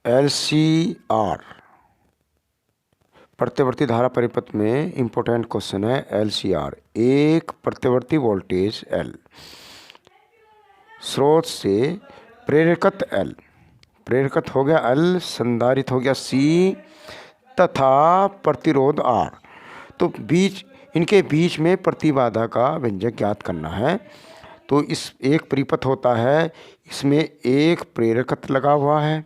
LCR प्रत्यवर्ती धारा परिपथ में इंपॉर्टेंट क्वेश्चन है। LCR एक प्रत्यवर्ती वोल्टेज L, स्रोत से प्रेरकत्व L, प्रेरकत्व हो गया L, संधारित्र हो गया C तथा प्रतिरोध R। तो इनके बीच में प्रतिबाधा का व्यंजक ज्ञात करना है। तो इस एक परिपथ होता है, इसमें एक प्रेरकत्व लगा हुआ है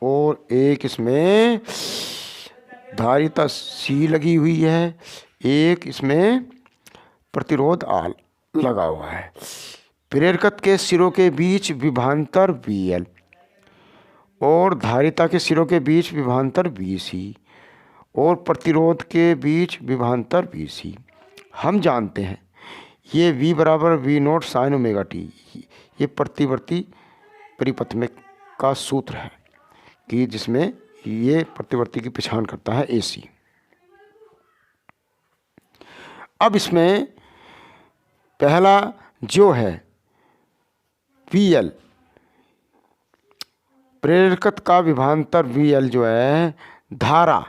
और एक इसमें धारिता C लगी हुई है, एक इसमें प्रतिरोध R लगा हुआ है। प्रेरकत्व के सिरों के बीच विभवांतर VL और धारिता के सिरों के बीच विभवांतर VC और प्रतिरोध के बीच विभवांतर VC। हम जानते हैं ये V बराबर V0 sin ओमेगा t, ये प्रतिवर्ती परिपथ में का सूत्र है कि जिसमें ये प्रतिवर्ती की पहचान करता है AC। अब इसमें पहला जो है VL, प्रेरकत्व का विभवांतर VL जो है धारा,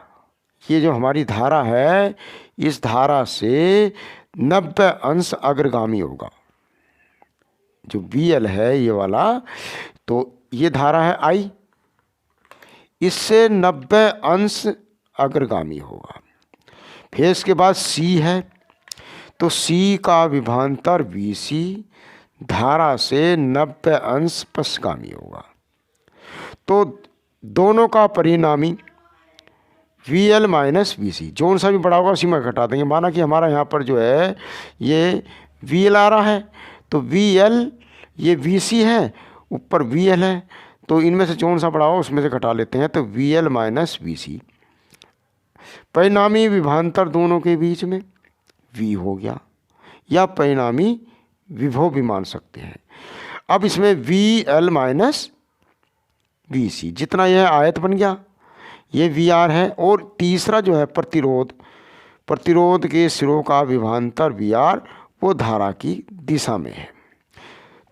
ये जो हमारी धारा है इस धारा से 90 अंश अग्रगामी होगा। जो VL है ये वाला, तो ये धारा है I, इससे 90 अंश अग्रगामी होगा। फिर इसके बाद C है, तो C का विभवांतर VC धारा से 90 अंश पश्चगामी होगा। तो दोनों का परिणामी VL माइनस VC, जोन सा भी बड़ा होगा उसी में घटा देंगे। माना कि हमारा यहाँ पर जो है ये VL आ रहा है, तो VL ये VC है, ऊपर VL है, तो इनमें से जोन सा बड़ा हो उसमें से घटा लेते हैं। तो VL माइनस VC, परिणामी विभवांतर दोनों के बीच में V हो गया, या परिणामी विभव भी मान सकते हैं। अब इसमें VL माइनस VC, जितना यह आयत बन गया ये VR है, और तीसरा जो है प्रतिरोध, प्रतिरोध के सिरों का विभवांतर VR वो धारा की दिशा में है।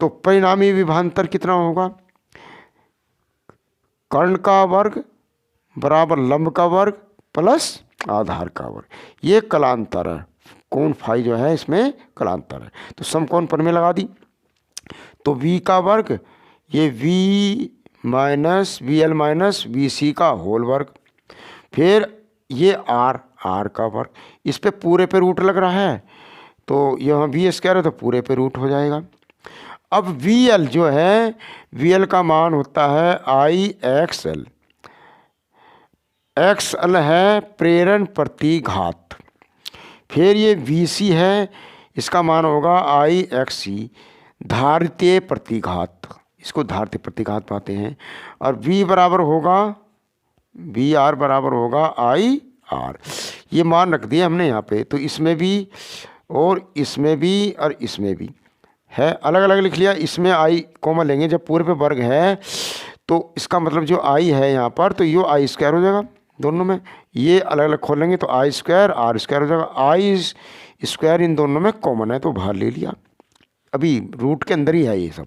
तो परिणामी विभवांतर कितना होगा? कर्ण का वर्ग बराबर लंब का वर्ग प्लस आधार का वर्ग, ये कलांतर है। कोण फाई जो है इसमें कलांतर है, तो समकोण पर में लगा दी। तो V का वर्ग ये V minus VL minus VC का होल वर्ग, फिर ये R का वर्ग, इस पे पूरे पे रूट लग रहा है, तो यहाँ V स्क्वायर है तो पूरे पे रूट हो जाएगा। अब VL जो है, VL का मान होता है IXL, XL है प्रेरण प्रतिघात, फिर ये VC है, इसका मान होगा IXC धारितीय प्रतिघात, इसको धारितीय प्रतिघात पाते हैं। और V बराबर होगा VR बराबर होगा IR, ये मान रख दिया हमने यहाँ पे। तो इसमें भी और इसमें भी और इसमें भी है, अलग अलग लिख लिया। इसमें I कॉमन लेंगे, जब पूरे पे वर्ग है तो इसका मतलब जो I है यहाँ पर, तो ये I स्क्वायर हो जाएगा दोनों में, ये अलग अलग खोल लेंगे तो I स्क्वायर R स्क्वायर हो जाएगा। I स्क्वायर इन दोनों में कॉमन है तो बाहर ले लिया, अभी रूट के अंदर ही है ये सब।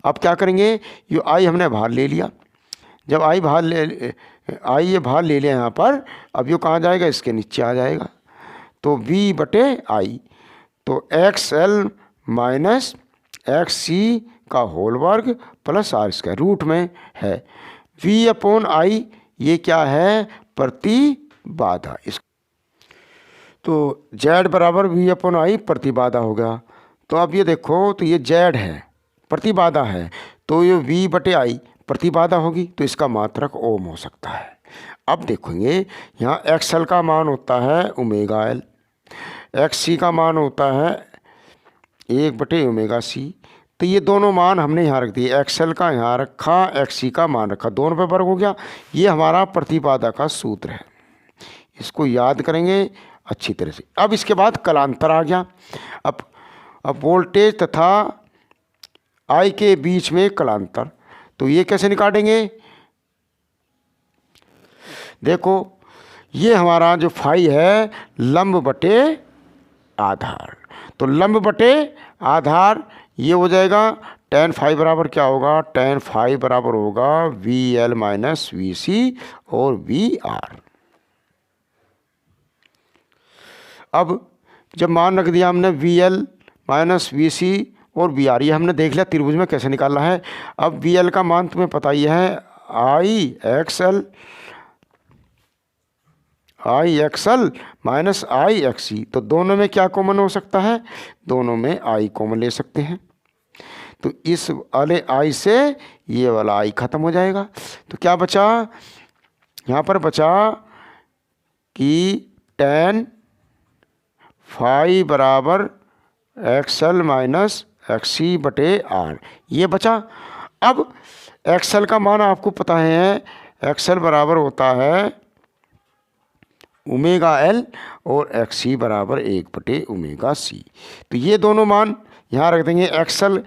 अब क्या करेंगे, ये I हमने बाहर ले लिया, जब I ये बाहर ले लिया यहाँ पर, अब ये कहाँ जाएगा, इसके नीचे आ जाएगा। तो V बटे I, तो XL माइनस XC का होल वर्ग प्लस R स्क्वायर रूट में है। V अपॉन I ये क्या है, प्रतिबाधा। इस तो Z बराबर V अपॉन I प्रतिबाधा हो गया। तो अब ये देखो, तो ये Z है प्रतिबाधा है, तो ये V बटे I प्रतिबाधा होगी, तो इसका मात्रक ओम हो सकता है। अब देखेंगे यहाँ XL का मान होता है ओमेगा L, XC का मान होता है 1 बटे ओमेगा C, तो ये दोनों मान हमने यहाँ रख दिए, XL का यहाँ रखा, XC का मान रखा, दोनों पे वर्ग हो गया। ये हमारा प्रतिबाधा का सूत्र है, इसको याद करेंगे अच्छी तरह से। अब इसके बाद कलांतर आ गया। अब वोल्टेज तथा I के बीच में कलांतर, तो ये कैसे निकालेंगे, देखो ये हमारा जो फाई है लंब बटे आधार, तो लंब बटे आधार ये हो जाएगा tan फाई बराबर क्या होगा, tan फाई बराबर होगा VL माइनस VC और VR। अब जब मान रख दिया हमने VL माइनस VC और VR, ये हमने देख लिया त्रिभुज में कैसे निकालना है। अब VL का मान तुम्हें पता ही है IXL माइनस IXC, तो दोनों में क्या कॉमन हो सकता है, दोनों में I कॉमन ले सकते हैं। तो इस वाले I से ये वाला I खत्म हो जाएगा। तो क्या बचा, यहाँ पर बचा कि tan फाई बराबर XL माइनस XC बटे R, ये बचा। अब XL का मान आपको पता है, XL बराबर होता है ओमेगा L और XC बराबर 1/ओमेगा C। तो ये दोनों मान यहाँ रख देंगे। XL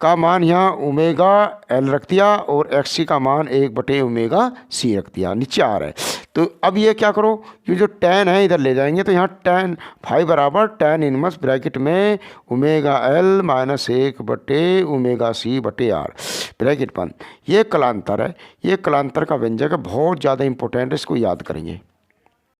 का मान यहाँ ओमेगा L रख दिया और XC का मान 1/ओमेगा C रख दिया, नीचे आ रहा है। तो अब ये क्या करो, ये जो tan है इधर ले जाएंगे, तो यहाँ tan फाई बराबर tan इनवर्स ब्रैकेट में ओमेगा L माइनस 1/ओमेगा C बटे R ब्रैकेट बंद। ये कलांतर है, ये कलांतर का व्यंजक है, बहुत ज़्यादा इंपॉर्टेंट है, इसको याद करेंगे।